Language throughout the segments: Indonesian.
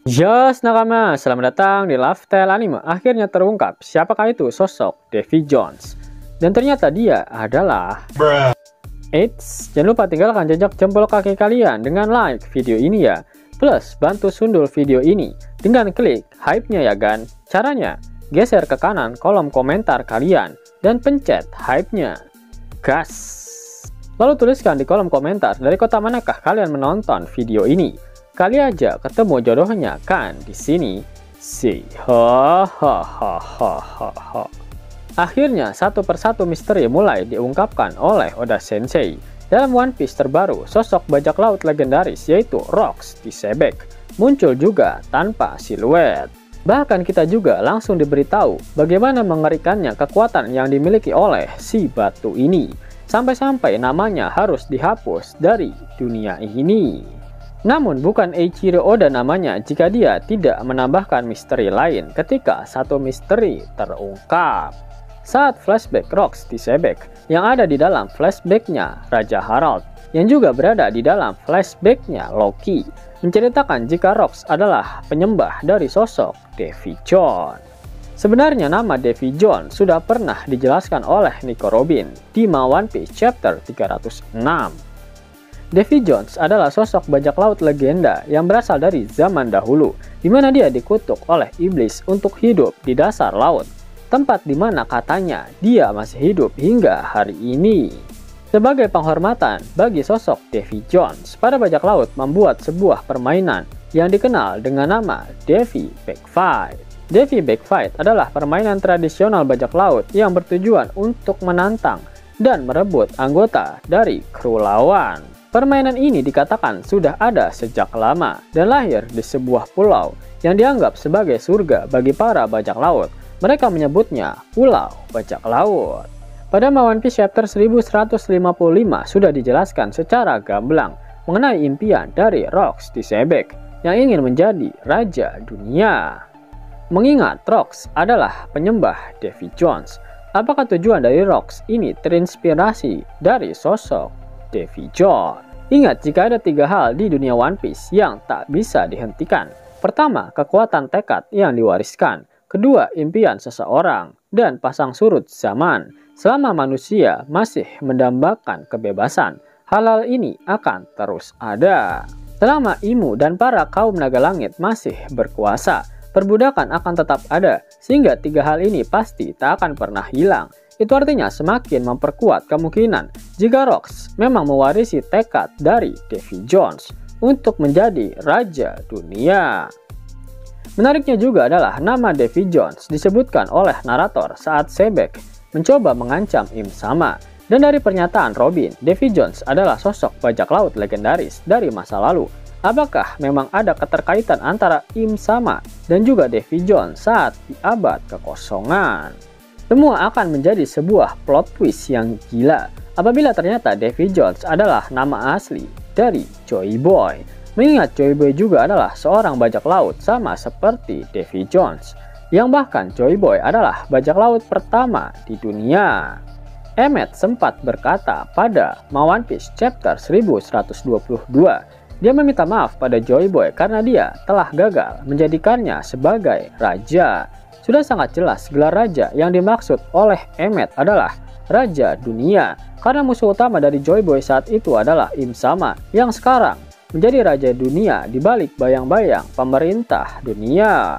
Yes, nakama, selamat datang di Lifestyle Anime. Akhirnya terungkap siapakah itu sosok Davy Jones. Dan ternyata dia adalah Eits, jangan lupa tinggalkan jejak jempol kaki kalian dengan like video ini ya. Plus, bantu sundul video ini dengan klik hype-nya ya gan. Caranya, geser ke kanan kolom komentar kalian dan pencet hype-nya. Gas! Lalu tuliskan di kolom komentar dari kota manakah kalian menonton video ini. Kali aja ketemu jodohnya kan di sini. Si ha ha ha ha ha ha. Akhirnya satu persatu misteri mulai diungkapkan oleh Oda Sensei. Dalam One Piece terbaru, sosok bajak laut legendaris yaitu Rocks Tisebek muncul juga tanpa siluet. Bahkan kita juga langsung diberitahu bagaimana mengerikannya kekuatan yang dimiliki oleh si batu ini. Sampai-sampai namanya harus dihapus dari dunia ini. Namun bukan Eiichiro Oda namanya jika dia tidak menambahkan misteri lain ketika satu misteri terungkap. Saat flashback Rocks Tisebek yang ada di dalam flashbacknya Raja Harald yang juga berada di dalam flashbacknya Loki menceritakan jika Rocks adalah penyembah dari sosok Davy Jones. Sebenarnya nama Davy Jones sudah pernah dijelaskan oleh Nico Robin di One Piece Chapter 306. Davy Jones adalah sosok bajak laut legenda yang berasal dari zaman dahulu, di mana dia dikutuk oleh iblis untuk hidup di dasar laut, tempat di mana katanya dia masih hidup hingga hari ini. Sebagai penghormatan bagi sosok Davy Jones, para bajak laut membuat sebuah permainan yang dikenal dengan nama Davy Backfight. Davy Backfight adalah permainan tradisional bajak laut yang bertujuan untuk menantang dan merebut anggota dari kru lawan. Permainan ini dikatakan sudah ada sejak lama dan lahir di sebuah pulau yang dianggap sebagai surga bagi para bajak laut. Mereka menyebutnya Pulau Bajak Laut. Pada One Piece Chapter 1155 sudah dijelaskan secara gamblang mengenai impian dari Rocks Tisebek yang ingin menjadi Raja Dunia. Mengingat Rocks adalah penyembah Davy Jones, apakah tujuan dari Rocks ini terinspirasi dari sosok Davy Jones? Ingat, jika ada 3 hal di dunia One Piece yang tak bisa dihentikan. Pertama, kekuatan tekad yang diwariskan. Kedua, impian seseorang. Dan pasang surut zaman. Selama manusia masih mendambakan kebebasan, hal-hal ini akan terus ada. Selama Imu dan para kaum naga langit masih berkuasa, perbudakan akan tetap ada, sehingga 3 hal ini pasti tak akan pernah hilang. Itu artinya semakin memperkuat kemungkinan jika Rocks memang mewarisi tekad dari Davy Jones untuk menjadi Raja Dunia. Menariknya juga adalah nama Davy Jones disebutkan oleh narator saat Sebek mencoba mengancam Im Sama. Dan dari pernyataan Robin, Davy Jones adalah sosok bajak laut legendaris dari masa lalu. Apakah memang ada keterkaitan antara Im Sama dan juga Davy Jones saat di abad kekosongan? Semua akan menjadi sebuah plot twist yang gila apabila ternyata Davy Jones adalah nama asli dari Joy Boy. Mengingat Joy Boy juga adalah seorang bajak laut sama seperti Davy Jones, yang bahkan Joy Boy adalah bajak laut pertama di dunia. Emmet sempat berkata pada One Piece Chapter 1122, dia meminta maaf pada Joy Boy karena dia telah gagal menjadikannya sebagai raja. Sudah sangat jelas gelar raja yang dimaksud oleh Emmet adalah Raja Dunia, karena musuh utama dari Joy Boy saat itu adalah Im Sama yang sekarang menjadi Raja Dunia di balik bayang-bayang pemerintah dunia.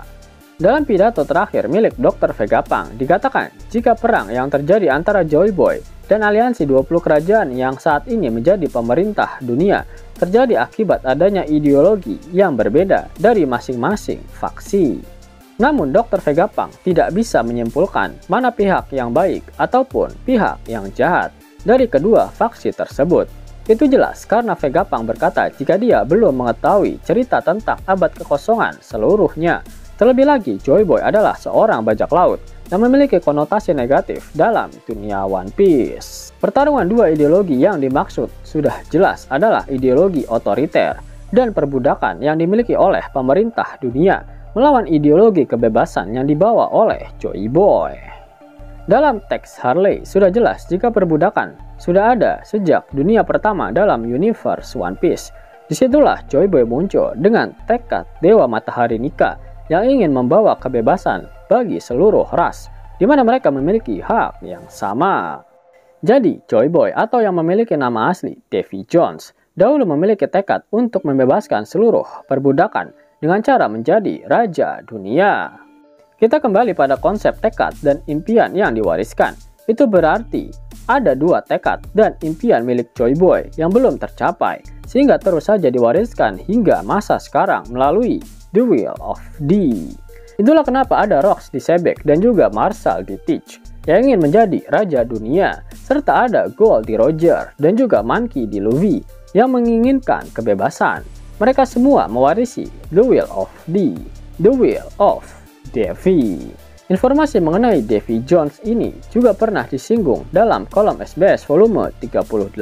Dalam pidato terakhir milik Dr. Vegapunk dikatakan jika perang yang terjadi antara Joy Boy dan aliansi 20 kerajaan yang saat ini menjadi pemerintah dunia terjadi akibat adanya ideologi yang berbeda dari masing-masing faksi. Namun Dr. Vegapunk tidak bisa menyimpulkan mana pihak yang baik ataupun pihak yang jahat dari kedua faksi tersebut. Itu jelas karena Vegapunk berkata jika dia belum mengetahui cerita tentang abad kekosongan seluruhnya. Terlebih lagi, Joy Boy adalah seorang bajak laut yang memiliki konotasi negatif dalam dunia One Piece. Pertarungan dua ideologi yang dimaksud sudah jelas adalah ideologi otoriter dan perbudakan yang dimiliki oleh pemerintah dunia melawan ideologi kebebasan yang dibawa oleh Joy Boy. Dalam teks Harley sudah jelas jika perbudakan sudah ada sejak dunia pertama dalam universe One Piece, Disitulah Joy Boy muncul dengan tekad Dewa Matahari Nika yang ingin membawa kebebasan bagi seluruh ras, di mana mereka memiliki hak yang sama. Jadi, Joy Boy atau yang memiliki nama asli Davy Jones dahulu memiliki tekad untuk membebaskan seluruh perbudakan dengan cara menjadi raja dunia. Kita kembali pada konsep tekad dan impian yang diwariskan. Itu berarti ada dua tekad dan impian milik Joy Boy yang belum tercapai, sehingga terus saja diwariskan hingga masa sekarang melalui The Will of D. Itulah kenapa ada Rox di Sebek dan juga Marshall di Teach yang ingin menjadi raja dunia, serta ada Gold di Roger dan juga Monkey di Luffy yang menginginkan kebebasan. Mereka semua mewarisi The Will of D, The Will of Davy. Informasi mengenai Davy Jones ini juga pernah disinggung dalam kolom SBS volume 38.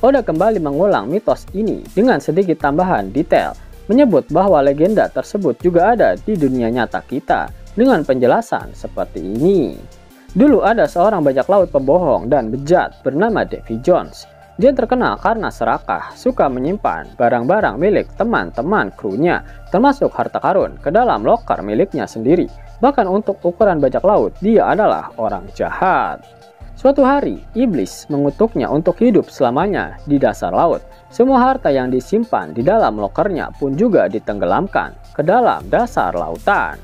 Oda kembali mengulang mitos ini dengan sedikit tambahan detail, menyebut bahwa legenda tersebut juga ada di dunia nyata kita dengan penjelasan seperti ini. Dulu ada seorang bajak laut pembohong dan bejat bernama Davy Jones. Dia terkenal karena serakah, suka menyimpan barang-barang milik teman-teman krunya, termasuk harta karun, ke dalam loker miliknya sendiri. Bahkan untuk ukuran bajak laut, dia adalah orang jahat. Suatu hari, iblis mengutuknya untuk hidup selamanya di dasar laut. Semua harta yang disimpan di dalam lokernya pun juga ditenggelamkan ke dalam dasar lautan.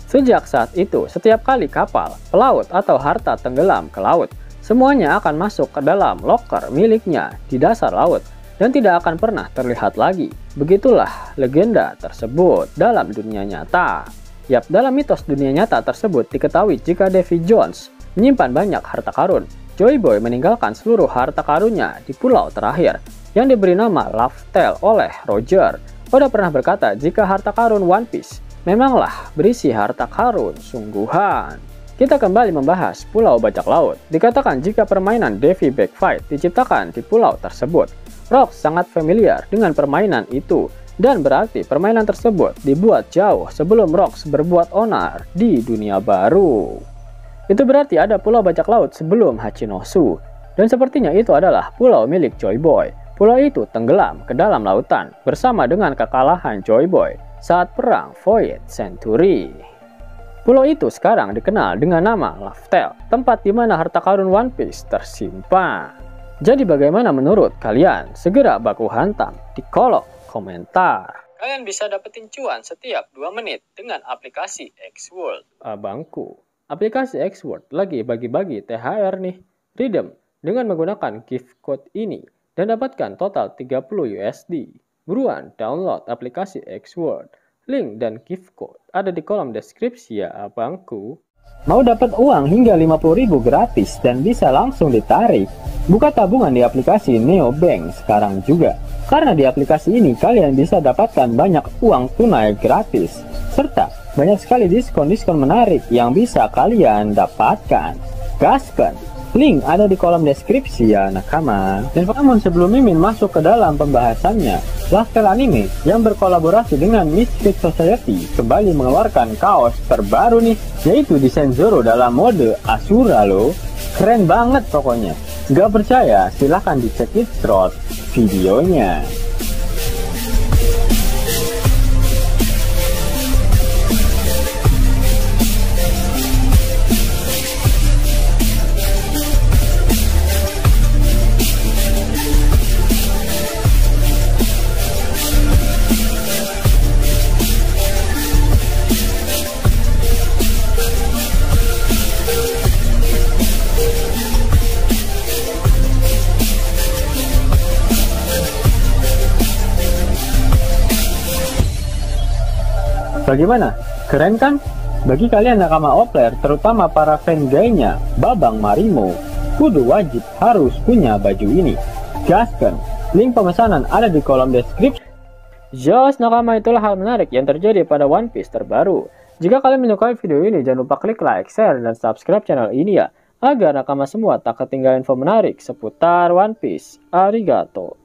Sejak saat itu, setiap kali kapal, pelaut, atau harta tenggelam ke laut, semuanya akan masuk ke dalam loker miliknya di dasar laut dan tidak akan pernah terlihat lagi. Begitulah legenda tersebut dalam dunia nyata. Yap, dalam mitos dunia nyata tersebut diketahui jika Davy Jones menyimpan banyak harta karun, Joy Boy meninggalkan seluruh harta karunnya di pulau terakhir yang diberi nama Laugh Tale oleh Roger. Oda pernah berkata jika harta karun One Piece memanglah berisi harta karun sungguhan. Kita kembali membahas Pulau Bajak Laut. Dikatakan jika permainan Davy Backfight diciptakan di pulau tersebut. Rox sangat familiar dengan permainan itu, dan berarti permainan tersebut dibuat jauh sebelum Rox berbuat onar di dunia baru. Itu berarti ada Pulau Bajak Laut sebelum Hachinosu, dan sepertinya itu adalah pulau milik Joy Boy. Pulau itu tenggelam ke dalam lautan bersama dengan kekalahan Joy Boy saat perang Void Century. Pulau itu sekarang dikenal dengan nama Laugh Tale, tempat di mana harta karun One Piece tersimpan. Jadi bagaimana menurut kalian? Segera baku hantam di kolom komentar. Kalian bisa dapetin cuan setiap 2 menit dengan aplikasi X-World. Abangku, aplikasi X-World lagi bagi-bagi THR nih. Redeem dengan menggunakan gift code ini dan dapatkan total 30 USD. Buruan download aplikasi X-World. Link dan gift code ada di kolom deskripsi ya abangku. Mau dapat uang hingga 50.000 gratis dan bisa langsung ditarik? Buka tabungan di aplikasi Neobank sekarang juga. Karena di aplikasi ini kalian bisa dapatkan banyak uang tunai gratis. Serta banyak sekali diskon-diskon menarik yang bisa kalian dapatkan. Gaskan! Link ada di kolom deskripsi ya nakama. Dan namun sebelum Mimin masuk ke dalam pembahasannya, Laugh Tale Anime yang berkolaborasi dengan Misfit Society kembali mengeluarkan kaos terbaru nih, yaitu desain Zoro dalam mode Asura loh. Keren banget pokoknya. Gak percaya? Silahkan dicek intro videonya. Bagaimana? Keren kan? Bagi kalian nakama Opler, terutama para fan gaynya Babang Marimo, kudu wajib harus punya baju ini. Gaskan! Link pemesanan ada di kolom deskripsi. Jos nakama, itulah hal menarik yang terjadi pada One Piece terbaru. Jika kalian menyukai video ini, jangan lupa klik like, share, dan subscribe channel ini ya, agar nakama semua tak ketinggalan info menarik seputar One Piece. Arigato!